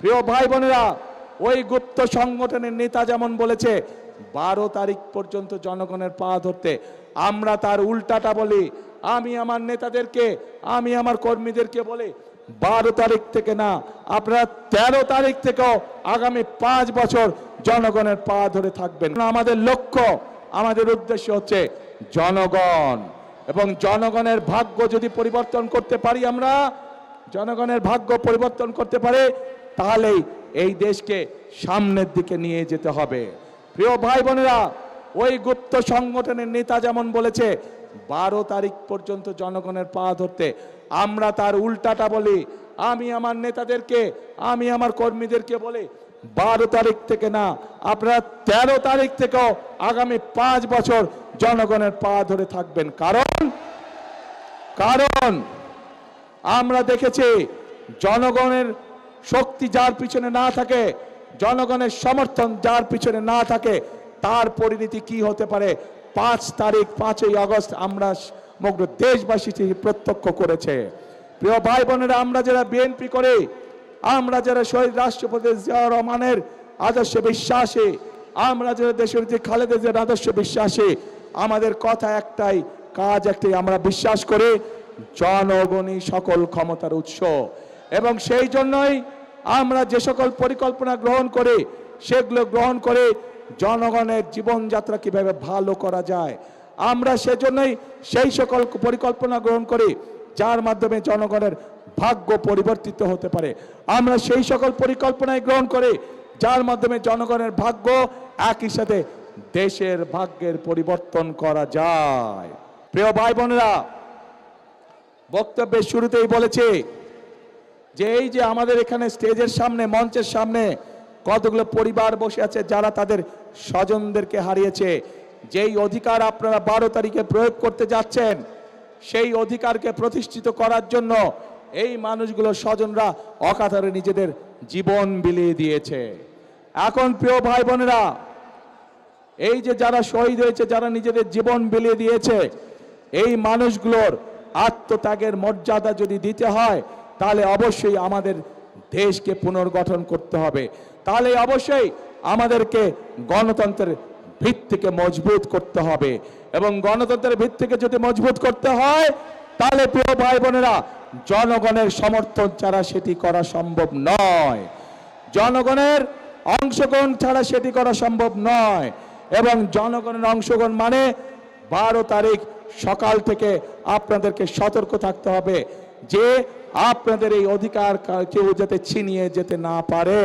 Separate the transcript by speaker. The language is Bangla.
Speaker 1: প্রিয় ভাই বোনেরা, ওই গুপ্ত সংগঠনের নেতা যেমন বলেছে 12 তারিখ পর্যন্ত জনগণের পা ধরতে, আমরা তার উল্টাটা বলি। আমি আমার নেতাদেরকে, আমি আমার কর্মীদেরকে বলি 12 তারিখ থেকে না, আপনারা 13 তারিখ থেকেও আগামী 5 বছর জনগণের পা ধরে থাকবেন। আমাদের লক্ষ্য, আমাদের উদ্দেশ্য হচ্ছে জনগণ, এবং জনগণের ভাগ্য যদি পরিবর্তন করতে পারি, আমরা জনগণের ভাগ্য পরিবর্তন করতে পারে, তাহলেই এই দেশকে সামনের দিকে নিয়ে যেতে হবে। প্রিয় ভাই বোনেরা, ওই গুপ্ত সংগঠনের নেতা যেমন বলেছে 12 তারিখ পর্যন্ত জনগণের পা ধরতে, আমরা তার উল্টাটা বলি। আমি আমার নেতাদেরকে, আমি আমার কর্মীদেরকে বলি 12 তারিখ থেকে না, আপনারা 13 তারিখ থেকেও আগামী 5 বছর জনগণের পা ধরে থাকবেন। কারণ আমরা দেখেছি জনগণের শক্তি যার পিছনে না থাকে, জনগণের সমর্থন যার পিছনে না থাকে, তার পরিণতি কি হতে পারে 5 তারিখ 5ই আগস্ট আমরা সমগ্র দেশবাসী প্রত্যক্ষ করেছে। প্রিয় ভাই বোনেরা, আমরা যারা বিএনপি করে, আমরা যারা শহীদ রাষ্ট্রপতি জিয়াউর রহমানের আদর্শে বিশ্বাসী, আমরা যারা দেশনেত্রী খালেদা জিয়ার আদর্শে বিশ্বাসী, আমাদের কথা একটাই, কাজ একটাই, আমরা বিশ্বাস করি জনগণই সকল ক্ষমতার উৎস। এবং সেই জন্যই আমরা যে সকল পরিকল্পনা গ্রহণ করি, সেগুলো গ্রহণ করে জনগণের জীবনযাত্রা কিভাবে ভালো করা যায়, আমরা সেজন্যই সেই সকল পরিকল্পনা গ্রহণ করি যার মাধ্যমে জনগণের ভাগ্য পরিবর্তিত হতে পারে। আমরা সেই সকল পরিকল্পনায় গ্রহণ করি যার মাধ্যমে জনগণের ভাগ্য, একই সাথে দেশের ভাগ্যের পরিবর্তন করা যায়। প্রিয় ভাই বোনেরা, বক্তব্যের শুরুতেই বলেছি যে এই যে আমাদের এখানে স্টেজের সামনে, মঞ্চের সামনে কতগুলো পরিবার বসে আছে যারা তাদের স্বজনদেরকে হারিয়েছে, যেই অধিকার আপনারা 12 তারিখে প্রয়োগ করতে যাচ্ছেন, সেই অধিকারকে প্রতিষ্ঠিত করার জন্য এই মানুষগুলো স্বজনরা অকাতরে নিজেদের জীবন বিলিয়ে দিয়েছে। এখন প্রিয় ভাই বোনেরা, এই যে যারা শহীদ হয়েছে, যারা নিজেদের জীবন বিলিয়ে দিয়েছে, এই মানুষগুলোর আত্মত্যাগের মর্যাদা যদি দিতে হয়, তাহলে অবশ্যই আমাদের দেশকে পুনর্গঠন করতে হবে। তাহলে অবশ্যই আমাদেরকে গণতন্ত্রের ভিত্তিকে মজবুত করতে হবে, এবং গণতন্ত্রের ভিত্তিকে যদি মজবুত করতে হয়, তাহলে প্রিয় ভাই বোনেরা, জনগণের সমর্থন ছাড়া সেটি করা সম্ভব নয়, জনগণের অংশগ্রহণ ছাড়া সেটি করা সম্ভব নয়। এবং জনগণের অংশগ্রহণ মানে 12 তারিখ সকাল থেকে আপনাদেরকে সতর্ক থাকতে হবে যে আপনাদের এই অধিকার কেউ যাতে ছিনিয়ে যেতে না পারে।